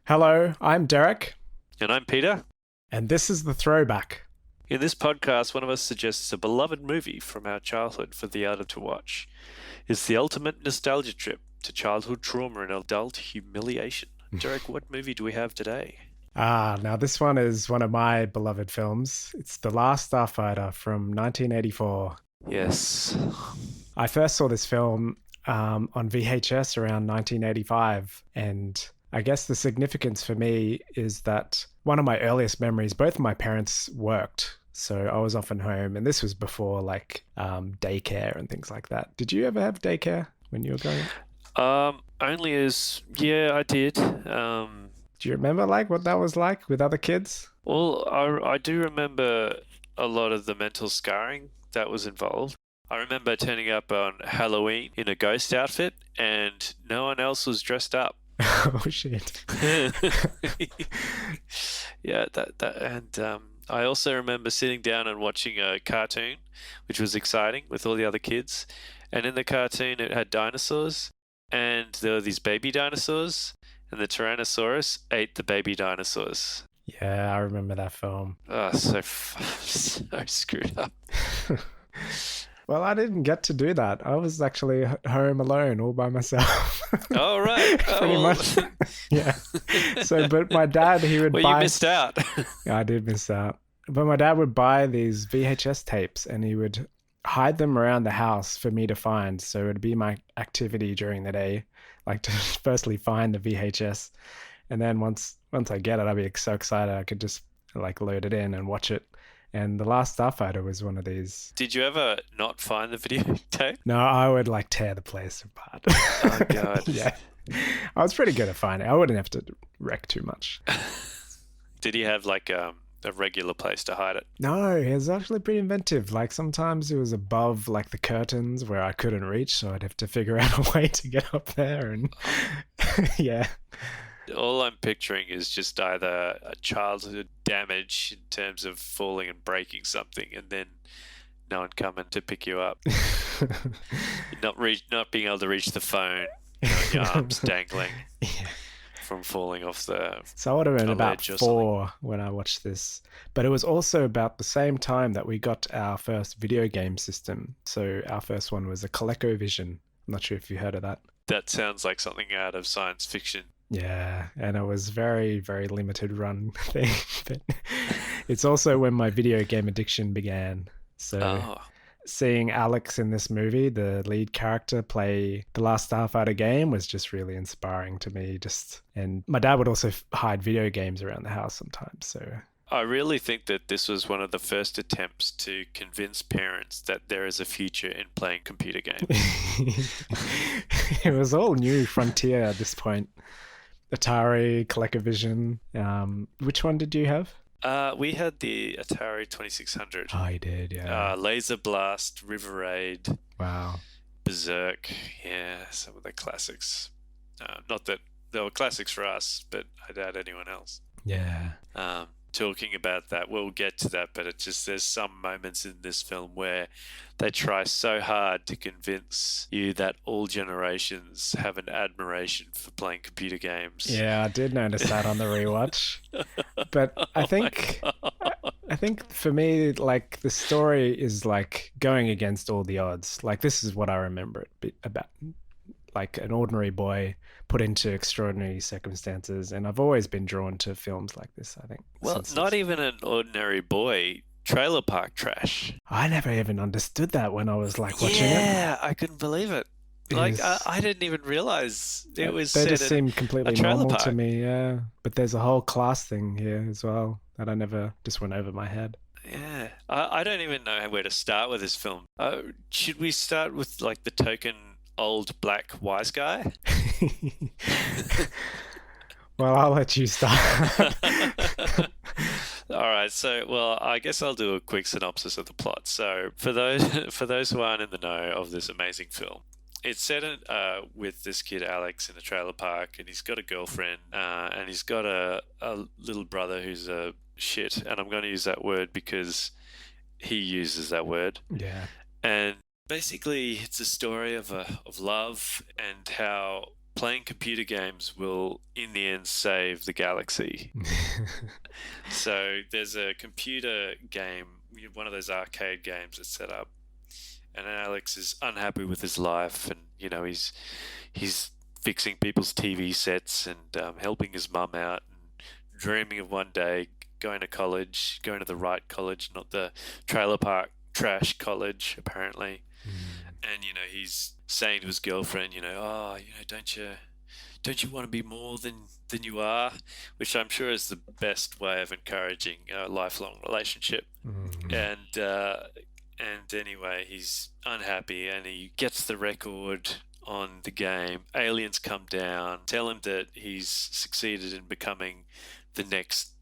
Hello, I'm Derek, And I'm Peter. and this is The Throwback. In this podcast, one of us suggests a beloved movie from our childhood for the other to watch. It's the ultimate nostalgia trip to childhood trauma and adult humiliation. Derek, what movie do we have today? Now this one is one of my beloved films. It's The Last Starfighter from 1984. Yes. I first saw this film on VHS around 1985, and I guess the significance for me is that one of my earliest memories, both of my parents worked, so I was often home, and this was before daycare and things like that. Did you ever have daycare when you were growing up? Yeah, I did. Do you remember what that was like with other kids? I do remember a lot of the mental scarring that was involved. I remember turning up on Halloween in a ghost outfit and no one else was dressed up. Oh shit. Yeah, I also remember sitting down and watching a cartoon, which was exciting with all the other kids. And in the cartoon, it had dinosaurs, and there were these baby dinosaurs, and the Tyrannosaurus ate the baby dinosaurs. Yeah, I remember that film. Oh, so screwed up. Well, I didn't get to do that. I was actually home alone all by myself. All right. Pretty much. Yeah. But my dad, he would Well, buy. you missed out. Yeah, I did miss out. But my dad would buy these VHS tapes and he would hide them around the house for me to find. So it would be my activity during the day, like to firstly find the VHS. And then once I get it, I'd be so excited I could just load it in and watch it. And The Last Starfighter was one of these. Did you ever not find the videotape? No, I would tear the place apart. Oh, God. Yeah. I was pretty good at finding. I wouldn't have to wreck too much. Did he have a regular place to hide it? No, he was actually pretty inventive. Sometimes it was above the curtains where I couldn't reach, so I'd have to figure out a way to get up there. And yeah. All I'm picturing is just either a childhood damage in terms of falling and breaking something, and then no one coming to pick you up. Not being able to reach the phone, your arms dangling from falling off the. So I would have been about ledge or 4 when I watched this, but it was also about the same time that we got our first video game system. So our first one was a ColecoVision. I'm not sure if you heard of that. That sounds like something out of science fiction. Yeah, and it was very, very limited run thing. But it's also when my video game addiction began. So seeing Alex in this movie, the lead character, play the Last Starfighter game was just really inspiring to me. And my dad would also hide video games around the house sometimes. So I really think that this was one of the first attempts to convince parents that there is a future in playing computer games. It was all new frontier at this point. Atari, ColecoVision. Which one did you have? We had the Atari 2600. Oh, you did, yeah. Laser Blast, River Raid. Wow. Berserk. Yeah, some of the classics. Not that they were classics for us, but I doubt anyone else. Yeah. Talking about that, we'll get to that, but there's some moments in this film where they try so hard to convince you that all generations have an admiration for playing computer games. Yeah, I did notice that on the rewatch. But I think for me, the story is going against all the odds. This is what I remember it about. An ordinary boy put into extraordinary circumstances, and I've always been drawn to films like this, I think. Well, not even an ordinary boy. Trailer park trash. I never even understood that when I was watching it. Yeah, I couldn't believe it. I didn't even realize it was. They just seemed completely normal park to me, yeah. But there's a whole class thing here as well that I never just went over my head. Yeah, I don't even know where to start with this film. Should we start with the token old black wise guy? Well, I'll let you start. All right, so I guess I'll do a quick synopsis of the plot. So for those who aren't in the know of this amazing film, it's set with this kid Alex in a trailer park, and he's got a girlfriend, and he's got a little brother who's a shit, and I'm going to use that word because he uses that word. Yeah. And basically, it's a story of love and how playing computer games will, in the end, save the galaxy. So there's a computer game, one of those arcade games that's set up, and Alex is unhappy with his life, and he's fixing people's TV sets and helping his mum out, and dreaming of one day going to college, going to the right college, not the trailer park trash college, apparently. And he's saying to his girlfriend, oh, don't you want to be more than you are, which I'm sure is the best way of encouraging a lifelong relationship. And anyway, he's unhappy, and he gets the record on the game. Aliens come down, tell him that he's succeeded in becoming the next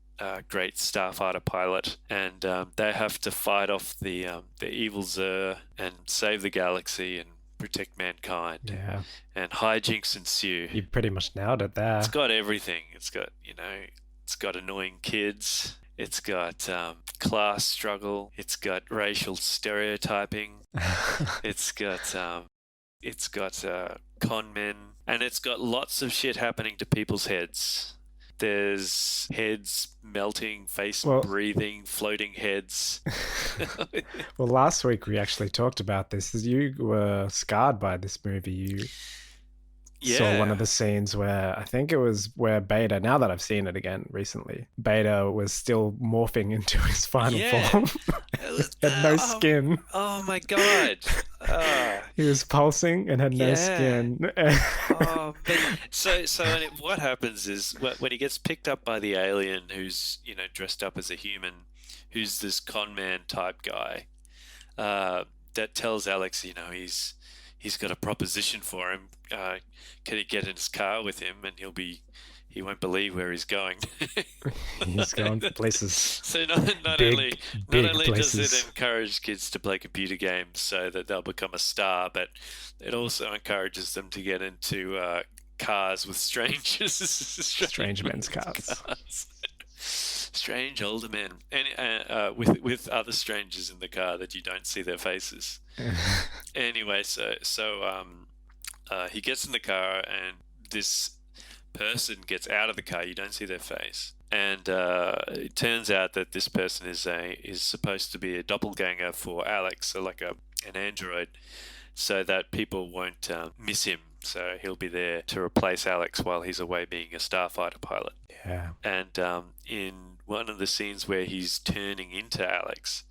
great starfighter pilot, and they have to fight off the evil Xur and save the galaxy and protect mankind. Yeah. And hijinks ensue. You pretty much nailed it there. It's got everything. It's got annoying kids. It's got class struggle. It's got racial stereotyping. It's got con men, and it's got lots of shit happening to people's heads. There's heads melting, face breathing, floating heads. Well, last week we actually talked about this. You were scarred by this movie. You saw one of the scenes where I think it was where Beta, now that I've seen it again recently, Beta was still morphing into his final form. Had no skin. Oh my god. He was pulsing and had no skin. What happens is when he gets picked up by the alien who's dressed up as a human, who's this con man type guy, that tells Alex he's got a proposition for him. Can he get in his car with him, and he won't believe where he's going. He's going places. So not only does it encourage kids to play computer games so that they'll become a star, but it also encourages them to get into cars with strangers. Strange men's cars. Strange older men, and with other strangers in the car that you don't see their faces. Anyway, so he gets in the car, and this person gets out of the car. You don't see their face, and it turns out that this person is supposed to be a doppelganger for Alex, so like an android, so that people won't miss him. So he'll be there to replace Alex while he's away being a starfighter pilot. Yeah. And in one of the scenes where he's turning into Alex,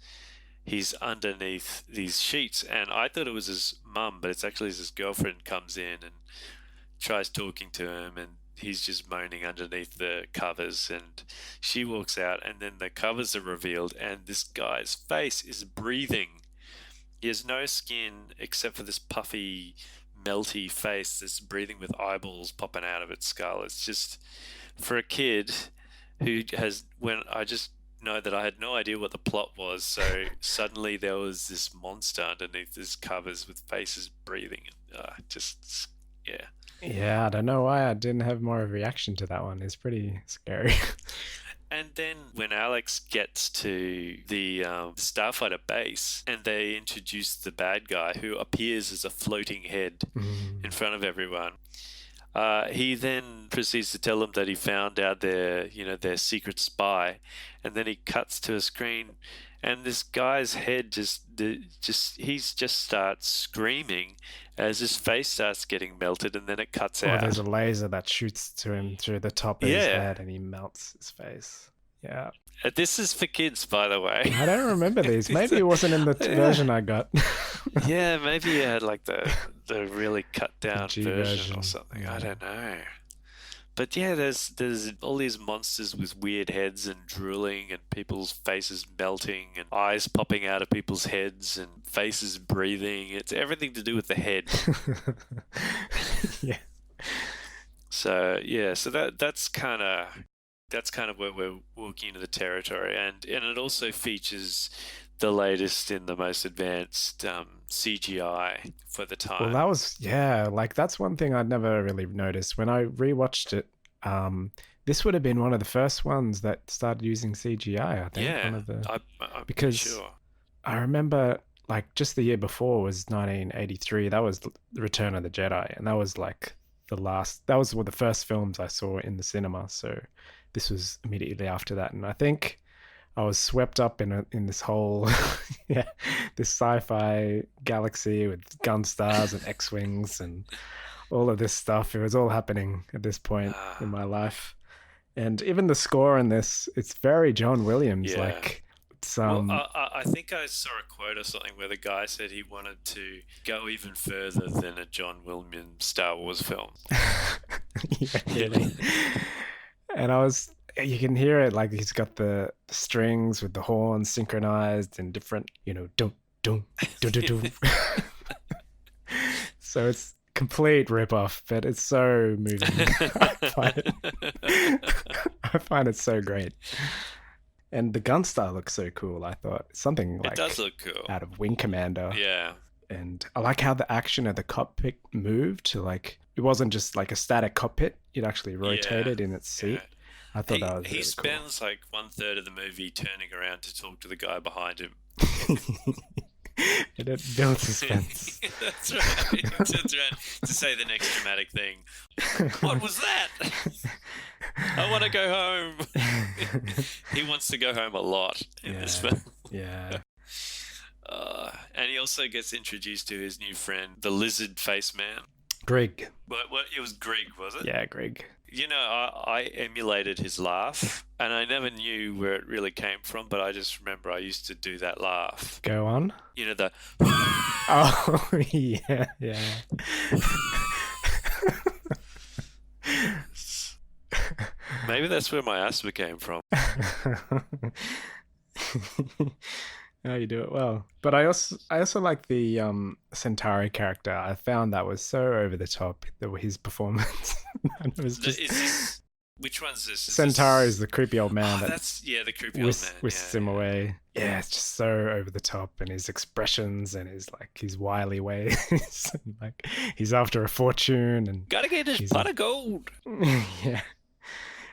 he's underneath these sheets, and I thought it was his mum, but it's actually his girlfriend comes in and tries talking to him, and he's just moaning underneath the covers, and she walks out, and then the covers are revealed, and this guy's face is breathing. He has no skin except for this puffy, melty face that's breathing with eyeballs popping out of its skull. It's just, for a kid who when I just know that I had no idea what the plot was, so suddenly there was this monster underneath these covers with faces breathing, and Yeah, I don't know why I didn't have more of a reaction to that one. It's pretty scary. And then when Alex gets to the Starfighter base, and they introduce the bad guy who appears as a floating head in front of everyone, he then proceeds to tell them that he found out their secret spy, and then he cuts to a screen, and this guy's head he just starts screaming as his face starts getting melted, and then it cuts out. There's a laser that shoots to him through the top of his head, and he melts his face. Yeah. This is for kids, by the way. I don't remember these. Maybe it wasn't in the version I got. Yeah, maybe it had like the really cut down version or something. Yeah. I don't know. But yeah, there's all these monsters with weird heads and drooling, and people's faces melting, and eyes popping out of people's heads, and faces breathing. It's everything to do with the head. Yeah. So that's kind of where we're walking into the territory, and it also features the latest in the most advanced CGI for the time. Well, that was, that's one thing I'd never really noticed. When I rewatched it, this would have been one of the first ones that started using CGI, I think. Yeah, I'm because sure. I remember, like, just the year before was 1983. That was The Return of the Jedi, and that was like that was one of the first films I saw in the cinema. So this was immediately after that, and I think I was swept up in this whole yeah, this sci-fi galaxy with gun stars and X-wings and all of this stuff. It was all happening at this point in Ah, my life. And even the score in this, it's very John Williams. yeah. Like it's Well, I think I saw a quote or something where the guy said he wanted to go even further than a John Williams Star Wars film. yeah, really. And you can hear it, like he's got the strings with the horns synchronized in different, dum dum dum dum dum. So it's complete rip off, but it's so moving. I find it so great. And the gun style looks so cool. I thought something It does like look cool. out of Wing Commander. Yeah. And I like how the action of the cockpit moved to, like, it wasn't just like a static cockpit, it actually Yeah. rotated in its seat. Yeah. I thought that was He really cool. spends like one third of the movie turning around to talk to the guy behind him. And it builds suspense. That's right. He turns around to say the next dramatic thing. What was that? I want to go home. He wants to go home a lot in this film. Yeah. And he also gets introduced to his new friend, the lizard face man. Greg. What? It was Greg, was it? Yeah, Greg. You know, I emulated his laugh, and I never knew where it really came from, but I just remember I used to do that laugh. Go on. You know, the... Oh, yeah, yeah. Maybe that's where my asthma came from. Oh, you do it well. But I also like the Centauri character. I found that was so over the top, his performance. And it was just Which one's this? Centauri is the creepy old man that the creepy old man. whisks him away. Yeah, it's just so over the top, and his expressions and his wily ways. And, like, he's after a fortune, and Gotta get his pot of gold. yeah.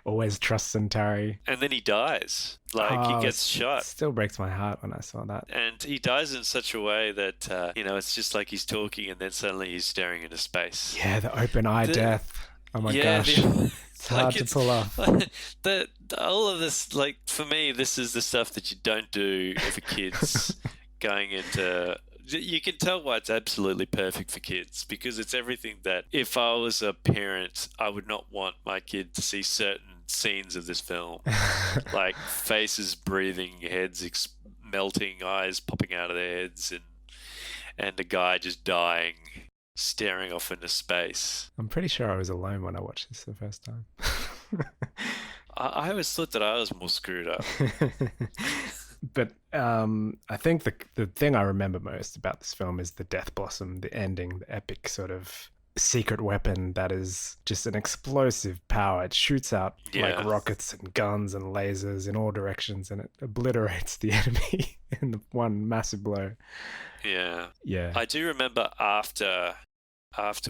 Always trust Centauri. And then he dies. Like, he gets shot. It still breaks my heart when I saw that. And he dies in such a way that, it's just like he's talking and then suddenly he's staring into space. Yeah, the open eye death. Oh my gosh. It's hard to pull off. All of this, like, for me, this is the stuff that you don't do for kids going into... You can tell why it's absolutely perfect for kids, because it's everything that if I was a parent, I would not want my kid to see certain scenes of this film. Like faces breathing, heads melting, eyes popping out of their heads, and the guy just dying, staring off into space. I'm pretty sure I was alone when I watched this the first time. I always thought that I was more screwed up. But I think the thing I remember most about this film is the Death Blossom, the ending, the epic sort of secret weapon that is just an explosive power. It shoots out like rockets and guns and lasers in all directions, and it obliterates the enemy in one massive blow. Yeah. Yeah. I do remember after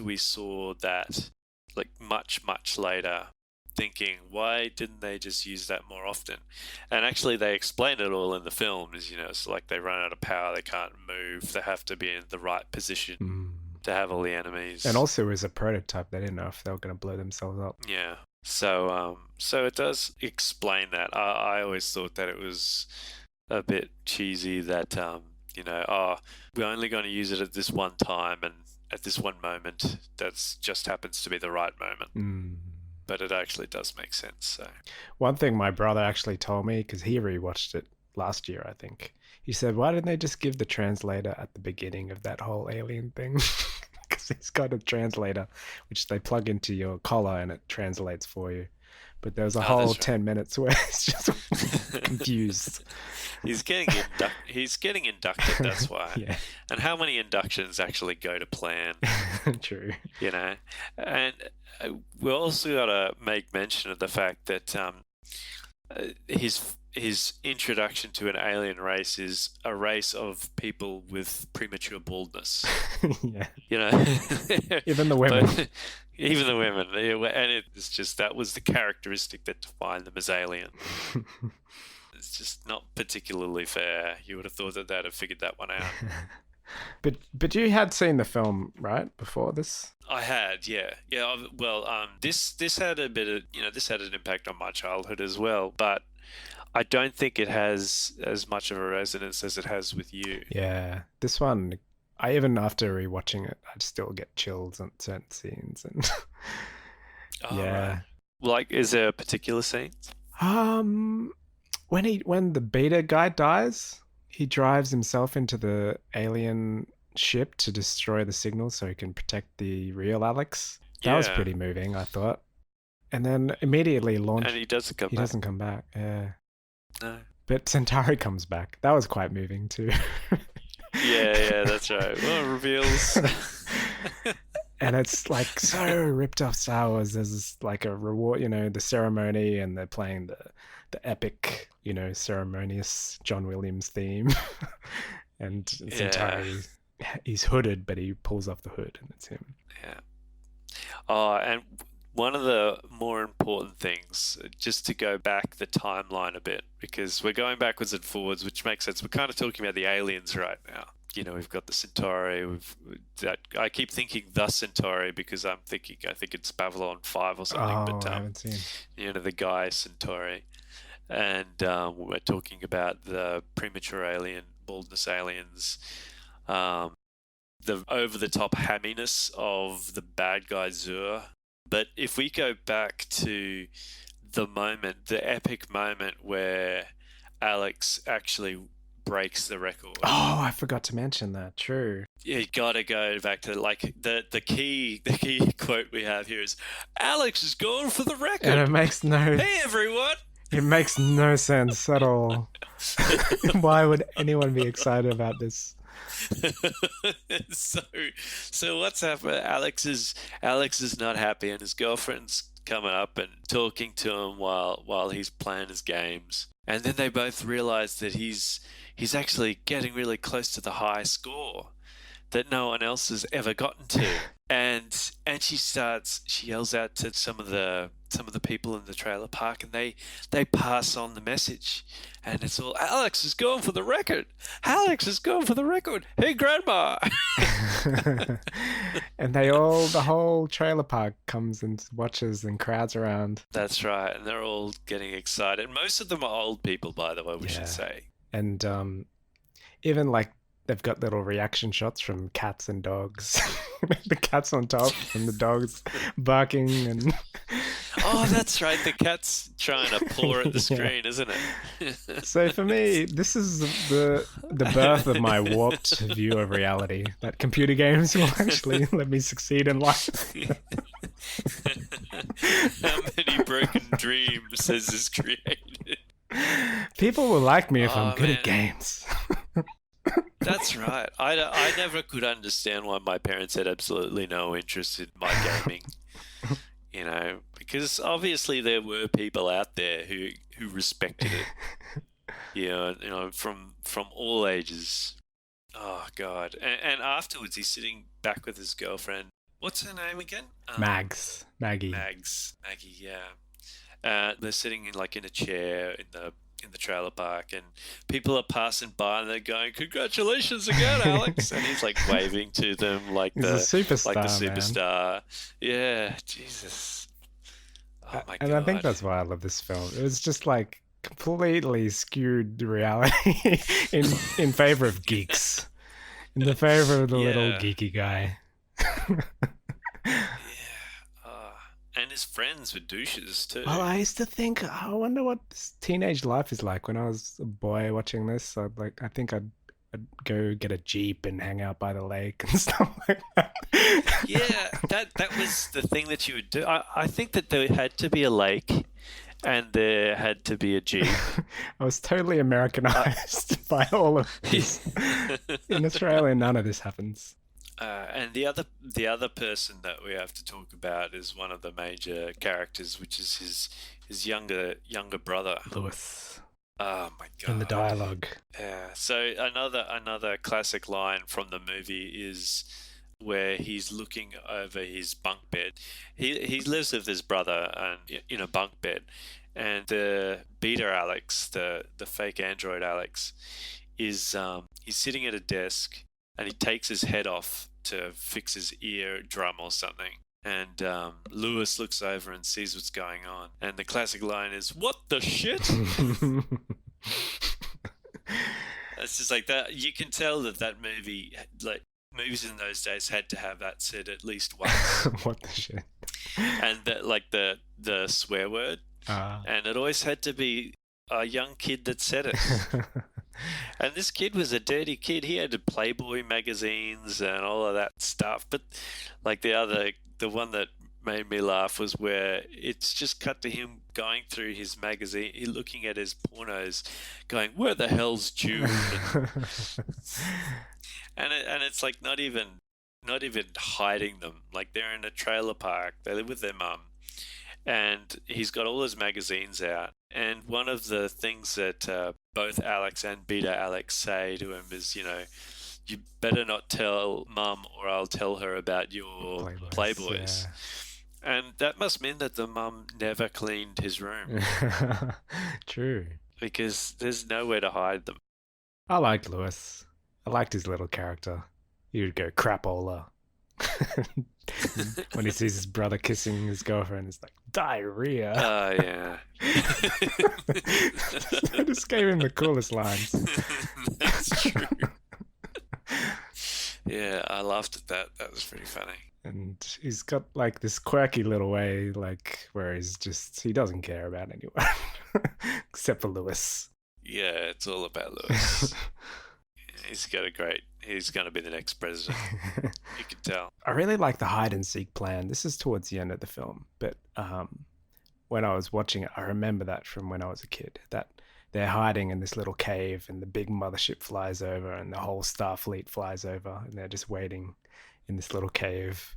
we saw that, like much later, thinking, why didn't they just use that more often? And actually they explain it all in the film. It's like they run out of power, they can't move, they have to be in the right position to have all the enemies. And also as a prototype, they didn't know if they were going to blow themselves up. Yeah. So it does explain that. I always thought that it was a bit cheesy that we're only going to use it at this one time and at this one moment that's just happens to be the right moment. But it actually does make sense. So one thing my brother actually told me, because he rewatched it last year, I think, he said, why didn't they just give the translator at the beginning of that whole alien thing? Because he's got a translator which they plug into your collar and it translates for you. But there was a whole 10 minutes where it's just confused. He's getting inducted, that's why. Yeah. And how many inductions actually go to plan? True. And we also got to make mention of the fact that his introduction to an alien race is a race of people with premature baldness. Yeah. Even the women. Even the women. And it's just, that was the characteristic that defined them as alien. It's just not particularly fair. You would have thought that they'd have figured that one out. But you had seen the film, right, before this? I had, yeah, yeah. Well, this had a bit of, this had an impact on my childhood as well, but I don't think it has as much of a resonance as it has with you. Yeah, this one, I even after rewatching it, I'd still get chills on certain scenes, and All right. yeah. Like, is there a particular scene? Um, when the beta guy dies, he drives himself into the alien ship to destroy the signal so he can protect the real Alex. That was Yeah, pretty moving, I thought. And then immediately and launch. he doesn't come He back. doesn't come back. Yeah, No. but Centauri comes back. That was quite moving too. Yeah, yeah, that's right. Well, reveals. And it's like so ripped off Star Wars. There's this, like a reward, the ceremony, and they're playing the epic, ceremonious John Williams theme. And Yeah, Centauri, he's hooded, but he pulls off the hood, and it's him. yeah. Oh, and one of the more important things, just to go back the timeline a bit, because we're going backwards and forwards, which makes sense. We're kind of talking about the aliens right now. We've got the Centauri. I keep thinking the Centauri because I think it's Babylon 5 or something, Oh, but I haven't seen. the guy Centauri, and we're talking about the premature alien, baldness aliens, um, the over the top hamminess of the bad guy Zur. But if we go back to the epic moment where Alex actually breaks the record. Oh, I forgot to mention that. True. You gotta go back to like the key quote we have here is Alex is going for the And record. Hey everyone. it makes no sense at all. Why would anyone be excited about this? so so what's happened? Alex is not happy, and his girlfriend's coming up and talking to him while he's playing his games, and then they both realize that he's actually getting really close to the high score that no one else has ever gotten to. And she yells out to some of the people in the trailer park, and they pass on the message, and it's all Alex is going for the record. Alex is going for the record. Hey grandma. And the whole trailer park comes and watches and crowds around. That's right, and they're all getting excited. Most of them are old people, by the way, we should Yeah. say. And even like they've got little reaction shots from cats and dogs. The cats on top and the dogs barking and Oh, that's right. The cat's trying to paw at the yeah. screen, isn't it? So for me, this is the birth of my warped view of reality. That computer games will actually let me succeed in life. How many broken dreams has this created? People will like me if I'm Oh good man, at games. that's right. I never could understand why my parents had absolutely no interest in my gaming. Because obviously there were people out there who respected it. From all ages. Oh God! And afterwards, he's sitting back with his girlfriend. What's her name again? Maggie. Maggie. Yeah. They're sitting in a chair in the trailer park, and people are passing by, and they're going, "Congratulations again, Alex!" And he's like waving to them He's a like the superstar, man. superstar. Yeah, Jesus. Oh my And I think God. that's why I love this film. It was just like completely skewed reality in favor of geeks, in the favor of the little Yeah. geeky guy. Yeah. And his friends were douches too. Well, I used to think, I wonder what this teenage life is like when I was a boy watching this. I think I'd go get a Jeep and hang out by the lake and stuff like that. Yeah, that was the thing that you would do. I think that there had to be a lake and there had to be a Jeep. I was totally Uh, Americanized by all of this. In Australia, none of this happens. and the other person that we have to talk about is one of the major characters, which is his younger brother. Lewis Oh my in the God. dialogue. Yeah. So another classic line from the movie is where he's looking over his bunk bed. He lives with his brother and in a bunk bed, and the beta Alex, the fake android Alex, is he's sitting at a desk and he takes his head off to fix his eardrum or something. And Lewis looks over and sees what's going on. And the classic line is, "What the shit?" It's just like that. You can tell that movie, like movies in those days, had to have that said at least once. What the shit? And that, like the swear word, and it always had to be a young kid that said it. And this kid was a dirty kid. He had Playboy magazines and all of that stuff. But like the one that made me laugh was where it's just cut to him going through his magazine, looking at his pornos, going, "Where the hell's June?" And it's like not even hiding them. Like they're in a trailer park. They live with their mum, and he's got all his magazines out. And one of the things that both Alex and Beta Alex say to him is, you better not tell mum or I'll tell her about your Playboys. Yeah. And that must mean that the mum never cleaned his room. True. Because there's nowhere to hide them. I liked Lewis. I liked his little character. He would go crapola. When he sees his brother kissing his girlfriend, it's like diarrhea. Oh, yeah. I just gave him the coolest lines. That's true. Yeah, I laughed at that. That was pretty funny. And he's got like this quirky little way, like where he doesn't care about anyone except for Lewis. Yeah, it's all about Lewis. He's going to be the next president. You can tell. I really like the hide and seek plan. This is towards the end of the film, but when I was watching it, I remember that from when I was a kid, that they're hiding in this little cave and the big mothership flies over and the whole Starfleet flies over and they're just waiting in this little cave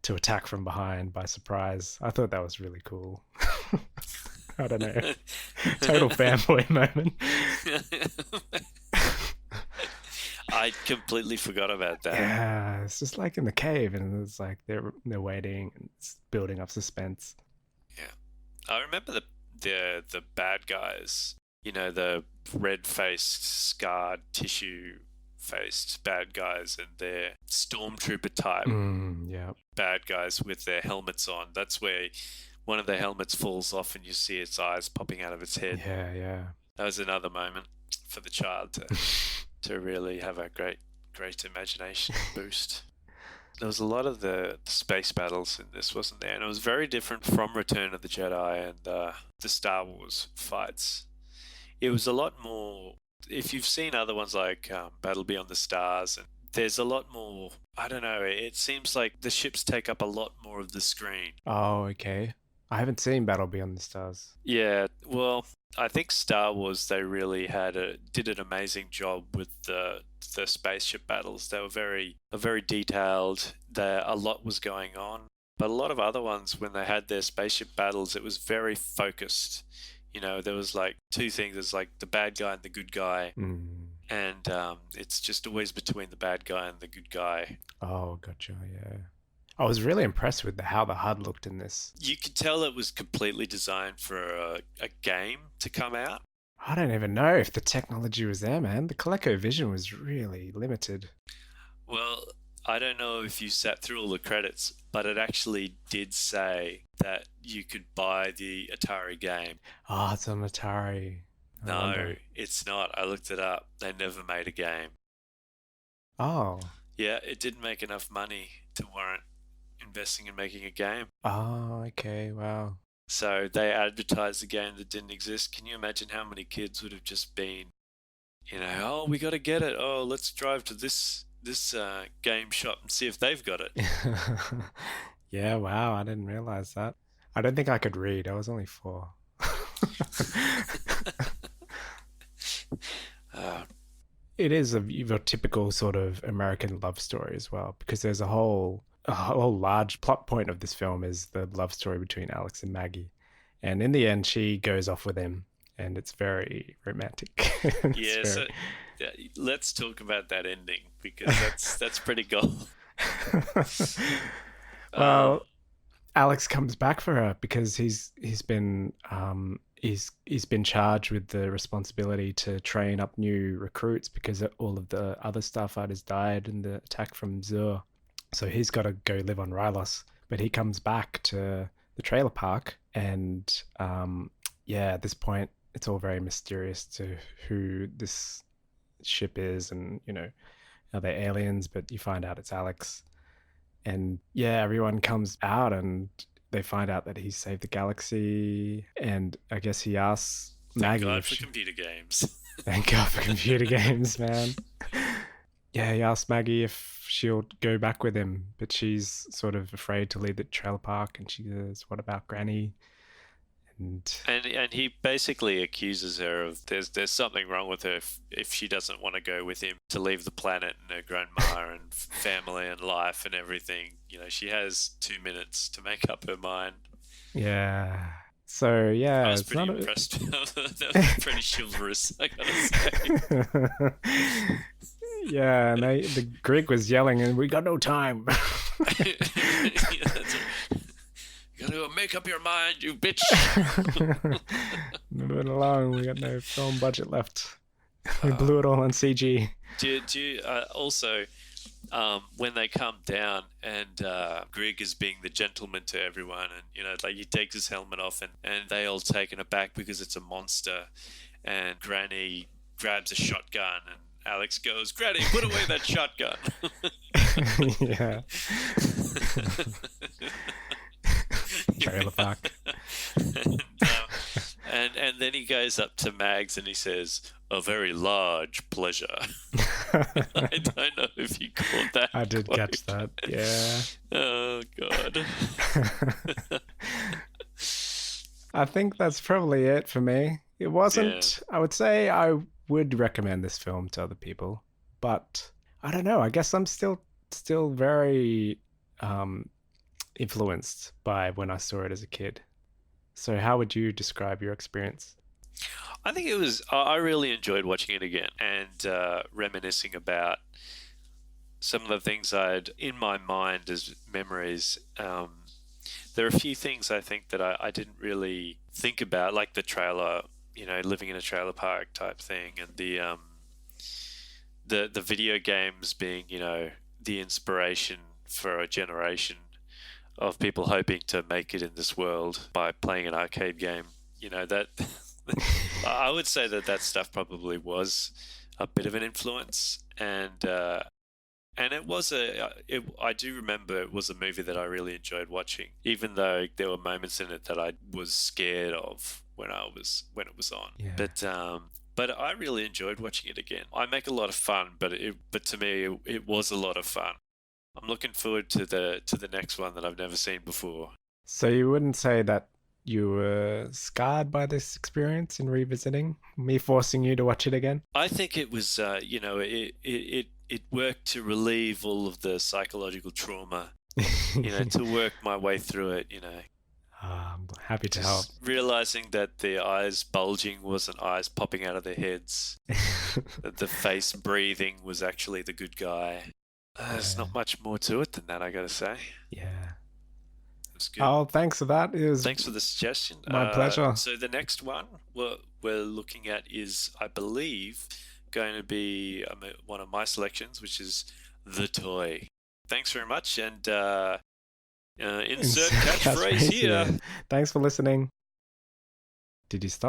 to attack from behind by surprise. I thought that was really cool. I don't know. Total fanboy moment. I completely forgot about that. Yeah, it's just like in the cave, and it's like they're waiting, and it's building up suspense. Yeah, I remember the bad guys. The red-faced, scarred, tissue-faced bad guys, and their stormtrooper type bad guys with their helmets on. That's where one of the helmets falls off, and you see its eyes popping out of its head. Yeah. That was another moment for the child to really have a great imagination boost. There was a lot of the space battles in this, wasn't there? And it was very different from Return of the Jedi and the Star Wars fights. It was a lot more, if you've seen other ones like Battle Beyond the Stars, and there's a lot more, I don't know, it seems like the ships take up a lot more of the screen. Oh, okay. I haven't seen Battle Beyond the Stars. Yeah, well, I think Star Wars, they really did an amazing job with the spaceship battles. They were very detailed. A lot was going on. But a lot of other ones, when they had their spaceship battles, it was very focused. There was like two things. There's like the bad guy and the good guy. And it's just always between the bad guy and the good guy. Oh, gotcha, yeah. I was really impressed with how the HUD looked in this. You could tell it was completely designed for a game to come out. I don't even know if the technology was there, man. The ColecoVision was really limited. Well, I don't know if you sat through all the credits, but it actually did say that you could buy the Atari game. Oh, it's on Atari. No, it's not. I looked it up. They never made a game. Oh. Yeah, it didn't make enough money to warrant investing in making a game. Oh, okay, wow. So they advertised a game that didn't exist. Can you imagine how many kids would have just been, oh, we got to get it. Oh, let's drive to this game shop and see if they've got it. Yeah, wow, I didn't realize that. I don't think I could read. I was only 4. It is your typical sort of American love story as well, because there's a whole large plot point of this film is the love story between Alex and Maggie. And in the end, she goes off with him, and it's very romantic. So let's talk about that ending, because that's pretty cool. Well, Alex comes back for her because he's been he's been charged with the responsibility to train up new recruits because all of the other starfighters died in the attack from Zur. So he's got to go live on Rylos. But he comes back to the trailer park, and yeah, at this point, it's all very mysterious to who this ship is, and are they aliens? But you find out it's Alex, and yeah, everyone comes out and they find out that he saved the galaxy. And I guess he asks Thank Maggie God if for she. computer games. Thank God for computer games, man. Yeah, he asks Maggie if she'll go back with him, but she's sort of afraid to leave the trailer park. And she says, "What about Granny?" And And he basically accuses her of there's something wrong with her if she doesn't want to go with him to leave the planet and her grandma and family and life and everything. She has 2 minutes to make up her mind. yeah, so I yeah, was it's pretty not a. impressed. That was pretty chivalrous, I gotta say. Yeah, and the Greek was yelling, and we got no time. Yeah, you gotta make up your mind, you bitch. Move it along. We got no film budget left. We Uh, blew it all on CG. do you also when they come down and Grig is being the gentleman to everyone, and like he takes his helmet off, and they all taken aback because it's a monster, and Granny grabs a shotgun, and Alex goes, "Granny, put away that shotgun." Yeah. Trailer park. And then he goes up to Mags and he says, "A very large pleasure." I don't know if you caught that I did quote. catch that. Yeah. Oh God. I think that's probably it for me. It Yeah. wasn't, I would say I would recommend this film to other people, but I don't know. I guess I'm still very influenced by when I saw it as a kid. So how would you describe your experience? I think it was. I really enjoyed watching it again and reminiscing about some of the things I'd in my mind as memories. There are a few things I think that I didn't really think about, like the trailer, living in a trailer park type thing, and the video games being, the inspiration for a generation of people hoping to make it in this world by playing an arcade game. That I would say that stuff probably was a bit of an influence, and it was I do remember it was a movie that I really enjoyed watching, even though there were moments in it that I was scared of when it was on. Yeah. But I really enjoyed watching it again. I make a lot of fun, but to me it was a lot of fun. I'm looking forward to the next one that I've never seen before. So you wouldn't say that you were scarred by this experience in revisiting, me forcing you to watch it again? I think it was, it worked to relieve all of the psychological trauma, to work my way through it, I'm happy to help. just realizing that the eyes bulging wasn't eyes popping out of their heads, that the face breathing was actually the good guy. There's Yeah. not much more to it than that, I gotta say. Yeah. It was good. Oh, thanks for that. It was Thanks for the suggestion. my pleasure. So the next one we're looking at is, I believe, going to be one of my selections, which is The Toy. Thanks very much, and insert catchphrase here. Thanks for listening. Did you stop?